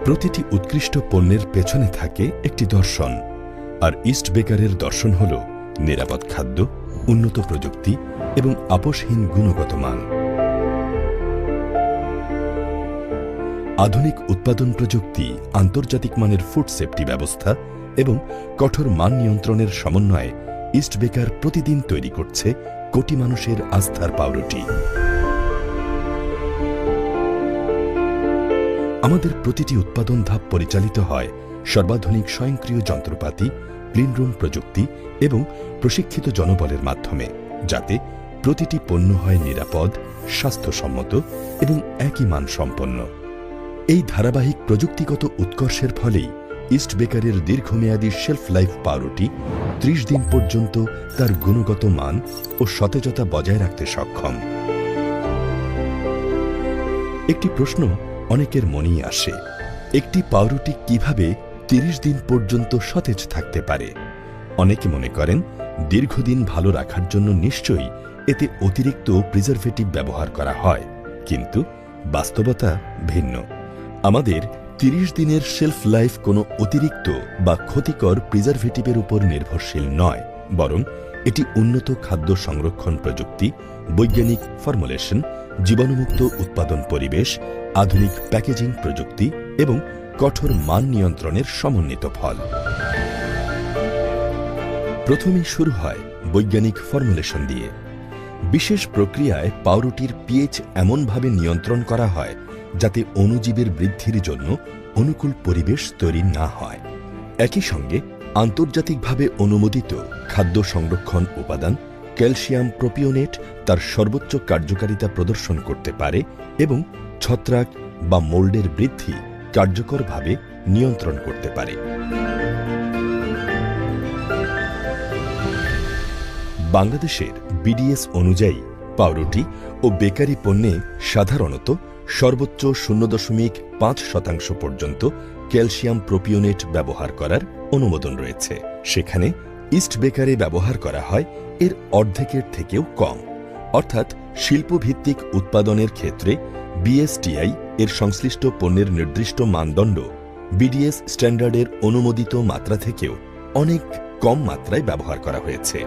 প্রতিটি উৎকৃষ্ট পণ্যের পেছনে থাকে একটি দর্শন, আর ইস্ট বেকারের দর্শন হল নিরাপদ খাদ্য, উন্নত প্রযুক্তি এবং আপোষহীন গুণগত মান। আধুনিক উৎপাদন প্রযুক্তি, আন্তর্জাতিক মানের ফুড সেফটি ব্যবস্থা এবং কঠোর মান নিয়ন্ত্রণের সমন্বয়ে ইস্ট বেকার প্রতিদিন তৈরি করছে কোটি মানুষের আস্থার পাউরুটি। আমাদের প্রতিটি উৎপাদন ধাপ পরিচালিত হয় সর্বাধুনিক স্বয়ংক্রিয় যন্ত্রপাতি, ক্লিনরুম প্রযুক্তি এবং প্রশিক্ষিত জনবলের মাধ্যমে, যাতে প্রতিটি পণ্য হয় নিরাপদ, স্বাস্থ্যসম্মত এবং একই মান সম্পন্ন। এই ধারাবাহিক প্রযুক্তিগত উৎকর্ষের ফলেই ইস্ট বেকারের দীর্ঘমেয়াদী শেলফ লাইফ পাউরুটি ৩০ দিন পর্যন্ত তার গুণগত মান ও সতেজতা বজায় রাখতে সক্ষম। একটি প্রশ্ন অনেকের মনেই আসে, একটি পাউরুটি কিভাবে ৩০ দিন পর্যন্ত সতেজ থাকতে পারে? অনেকে মনে করেন দীর্ঘদিন ভালো রাখার জন্য নিশ্চয়ই এতে অতিরিক্ত প্রিজারভেটিভ ব্যবহার করা হয়, কিন্তু বাস্তবতা ভিন্ন। আমাদের ৩০ দিনের শেলফ লাইফ কোনো অতিরিক্ত বা ক্ষতিকর প্রিজারভেটিভের উপর নির্ভরশীল নয়, বরং এটি উন্নত খাদ্য সংরক্ষণ প্রযুক্তি, বৈজ্ঞানিক ফর্মুলেশন, জীবাণুমুক্ত উৎপাদন পরিবেশ, আধুনিক প্যাকেজিং প্রযুক্তি এবং কঠোর মান নিয়ন্ত্রণের সমন্বিত ফল। প্রথমেই শুরু হয় বৈজ্ঞানিক ফর্মুলেশন দিয়ে। বিশেষ প্রক্রিয়ায় পাউরুটির পিএইচ এমনভাবে নিয়ন্ত্রণ করা হয় যাতে অণুজীবের বৃদ্ধির জন্য অনুকূল পরিবেশ তৈরি না হয়। একই সঙ্গে আন্তর্জাতিকভাবে অনুমোদিত খাদ্য সংরক্ষণ উপাদান ক্যালসিয়াম প্রোপিওনেট তার সর্বোচ্চ কার্যকারিতা প্রদর্শন করতে পারে এবং ছত্রাক বা মোল্ডের বৃদ্ধি কার্যকরভাবে নিয়ন্ত্রণ করতে পারে। বাংলাদেশের বিডিএস অনুযায়ী পাউরুটি ও বেকারি পণ্যে সাধারণত সর্বোচ্চ ০.৫% পর্যন্ত ক্যালসিয়াম প্রোপিওনেট ব্যবহার করার অনুমোদন রয়েছে। সেখানে ইস্ট বেকারে ব্যবহার করা হয় এর অর্ধেকের থেকেও কম, অর্থাৎ শিল্পভিত্তিক উৎপাদনের ক্ষেত্রে বিএসটিআই এর সংশ্লিষ্ট পণ্যের নির্দিষ্ট মানদণ্ড বিডিএস স্ট্যান্ডার্ডের অনুমোদিত মাত্রা থেকেও অনেক কম মাত্রায় ব্যবহার করা হয়েছে।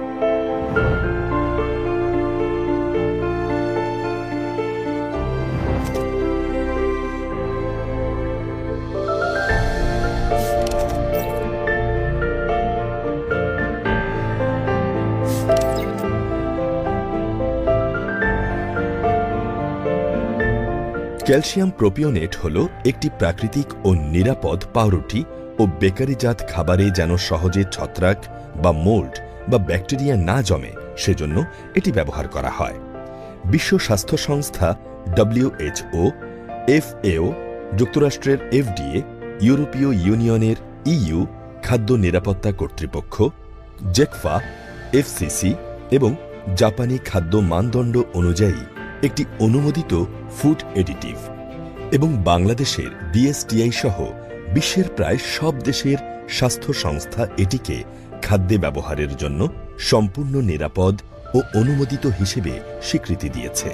ক্যালসিয়াম প্রোপিওনেট হল একটি প্রাকৃতিক ও নিরাপদ পাউরুটি ও বেকারিজাত খাবারে যেন সহজে ছত্রাক বা মোল্ড বা ব্যাকটেরিয়া না জমে সেজন্য এটি ব্যবহার করা হয়। বিশ্ব স্বাস্থ্য সংস্থা WHO, FAO, যুক্তরাষ্ট্রের FDA, ইউরোপীয় ইউনিয়নের EU, খাদ্য নিরাপত্তা কর্তৃপক্ষ, জেকফা, FCC এবং জাপানি খাদ্য মানদণ্ড অনুযায়ী একটি অনুমোদিত ফুড এডিটিভ, এবং বাংলাদেশের বিএসটিআই সহ বিশ্বের প্রায় সব দেশের স্বাস্থ্য সংস্থা এটিকে খাদ্যে ব্যবহারের জন্য সম্পূর্ণ নিরাপদ ও অনুমোদিত হিসেবে স্বীকৃতি দিয়েছে।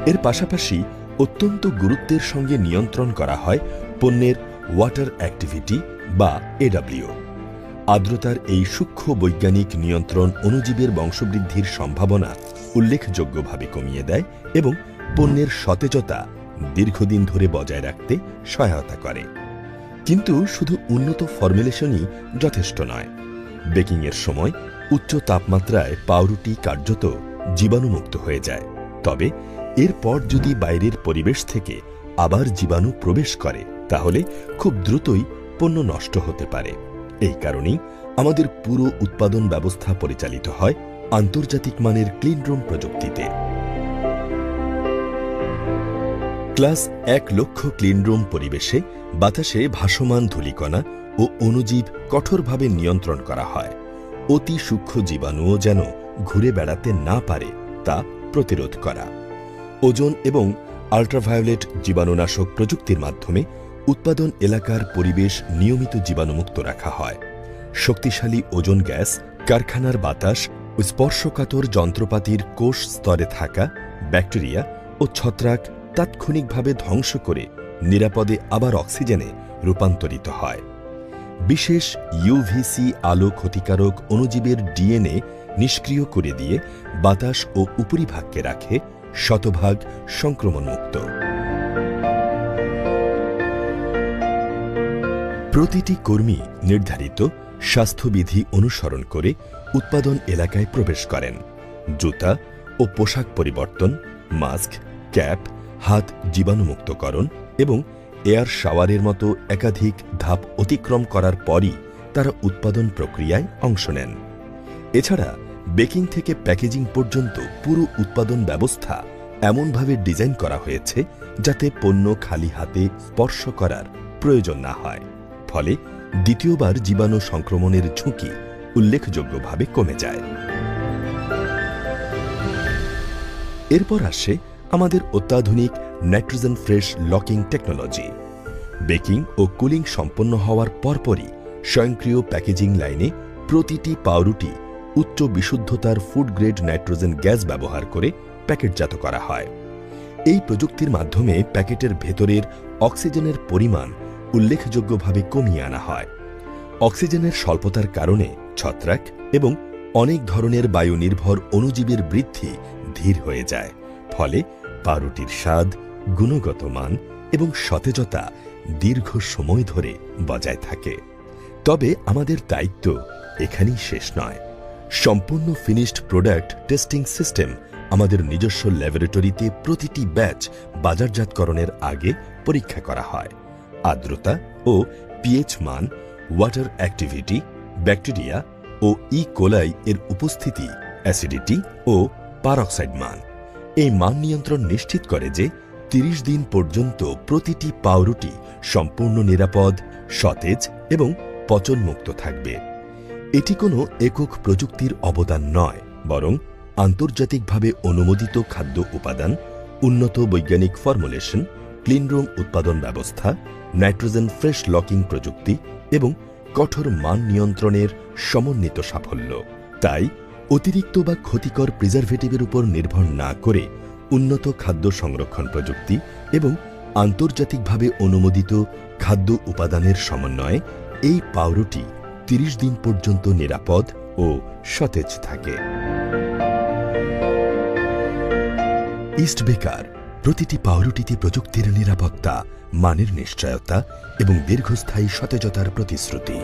এর পাশাপাশি অত্যন্ত গুরুত্বের সঙ্গে নিয়ন্ত্রণ করা হয় পণ্যের ওয়াটার অ্যাক্টিভিটি বা AWO। আর্দ্রতার এই সূক্ষ্ম বৈজ্ঞানিক নিয়ন্ত্রণ অণুজীবের বংশবৃদ্ধির সম্ভাবনা উল্লেখযোগ্যভাবে কমিয়ে দেয় এবং পণ্যের সতেজতা দীর্ঘদিন ধরে বজায় রাখতে সহায়তা করে। কিন্তু শুধু উন্নত ফর্মুলেশনই যথেষ্ট নয়। বেকিংয়ের সময় উচ্চ তাপমাত্রায় পাউরুটি কার্যত জীবাণুমুক্ত হয়ে যায়, তবে এরপর যদি বাইরের পরিবেশ থেকে আবার জীবাণু প্রবেশ করে তাহলে খুব দ্রুতই পণ্য নষ্ট হতে পারে। এই কারণেই আমাদের পুরো উৎপাদন ব্যবস্থা পরিচালিত হয় আন্তর্জাতিক মানের ক্লিনরুম প্রযুক্তিতে। ক্লাস ১ লক্ষ ক্লিনরুম পরিবেশে বাতাসে ভাসমান ধূলিকণা ও অণুজীব কঠোরভাবে নিয়ন্ত্রণ করা হয়। অতি সূক্ষ্ম জীবাণুও যেন ঘুরে বেড়াতে না পারে তা প্রতিরোধ করা। ওজোন এবং আল্ট্রাভায়োলেট জীবাণুনাশক প্রযুক্তির মাধ্যমে উৎপাদন এলাকার পরিবেশ নিয়মিত জীবাণুমুক্ত রাখা হয়। শক্তিশালী ওজোন গ্যাস কারখানার বাতাস ও স্পর্শকাতর যন্ত্রপাতির কোষ স্তরে থাকা ব্যাকটেরিয়া ও ছত্রাক তাৎক্ষণিকভাবে ধ্বংস করে নিরাপদে আবার অক্সিজেনে রূপান্তরিত হয়। বিশেষ ইউভিসি আলো ক্ষতিকারক অণুজীবের ডিএনএ নিষ্ক্রিয় করে দিয়ে বাতাস ও উপরিভাগকে রাখে শতভাগ সংক্রমণমুক্ত। প্রতিটি কর্মী নির্ধারিত স্বাস্থ্যবিধি অনুসরণ করে উৎপাদন এলাকায় প্রবেশ করেন। জুতা ও পোশাক পরিবর্তন, মাস্ক, ক্যাপ, হাত জীবাণুমুক্তকরণ এবং এয়ার শাওয়ারের মতো একাধিক ধাপ অতিক্রম করার পরই তারা উৎপাদন প্রক্রিয়ায় অংশ নেন। এছাড়া বেকিং থেকে প্যাকেজিং পর্যন্ত পুরো উৎপাদন ব্যবস্থা এমনভাবে ডিজাইন করা হয়েছে যাতে পণ্য খালি হাতে স্পর্শ করার প্রয়োজন না হয়, ফলে দ্বিতীয়বার জীবাণু সংক্রমণের ঝুঁকি উল্লেখযোগ্যভাবে কমে যায়। এরপর আসে আমাদের অত্যাধুনিক nitrogen fresh locking technology. Baking ও কুলিং সম্পন্ন হওয়ার পরপরই স্বয়ংক্রিয় প্যাকেজিং লাইনে প্রতিটি পাউরুটি উচ্চ বিশুদ্ধতার ফুড গ্রেড নাইট্রোজেন গ্যাস ব্যবহার করে প্যাকেটজাত করা হয়। এই প্রযুক্তির মাধ্যমে প্যাকেটের ভেতরের অক্সিজেনের পরিমাণ উল্লেখযোগ্যভাবে কমিয়ে আনা হয়। অক্সিজেনের স্বল্পতার কারণে ছত্রাক এবং অনেক ধরনের বায়ু নির্ভর অণুজীবের বৃদ্ধি ধীর হয়ে যায়, ফলে পাউরুটির স্বাদ, গুণগত মান এবং সতেজতা দীর্ঘ সময় ধরে বজায় থাকে। তবে আমাদের দায়িত্ব এখানেই শেষ নয়। সম্পূর্ণ ফিনিশড প্রোডাক্ট টেস্টিং সিস্টেম আমাদের নিজস্ব ল্যাবরেটরিতে প্রতিটি ব্যাচ বাজারজাতকরণের আগে পরীক্ষা করা হয়। আর্দ্রতা ও পিএইচ মান, ওয়াটার অ্যাক্টিভিটি, ব্যাকটেরিয়া ও কোলাই এর উপস্থিতি, অ্যাসিডিটি ও পারঅক্সাইড মান। এই মান নিয়ন্ত্রণ নিশ্চিত করে যে 30 দিন পর্যন্ত প্রতিটি পাউরুটি সম্পূর্ণ নিরাপদ, সতেজ এবং পচনমুক্ত থাকবে। এটি কোনো একক প্রযুক্তির অবদান নয়, বরং আন্তর্জাতিকভাবে অনুমোদিত খাদ্য উপাদান, উন্নত বৈজ্ঞানিক ফর্মুলেশন, ক্লিনরুম উৎপাদন ব্যবস্থা, নাইট্রোজেন ফ্রেশ লকিং প্রযুক্তি এবং কঠোর মান নিয়ন্ত্রণের সমন্বিত সাফল্য। তাই অতিরিক্ত বা ক্ষতিকর প্রিজারভেটিভের উপর নির্ভর না করে উন্নত খাদ্য সংরক্ষণ প্রযুক্তি এবং আন্তর্জাতিকভাবে অনুমোদিত খাদ্য উপাদানের সমন্বয়ে এই পাউরুটি 30 দিন পর্যন্ত নিরাপদ ও সতেজ থাকে। ইস্ট বেকার প্রতিটি পাউরুটিতে প্রযুক্তির নিরাপত্তা, মানের নিশ্চয়তা এবং দীর্ঘস্থায়ী সতেজতার প্রতিশ্রুতি।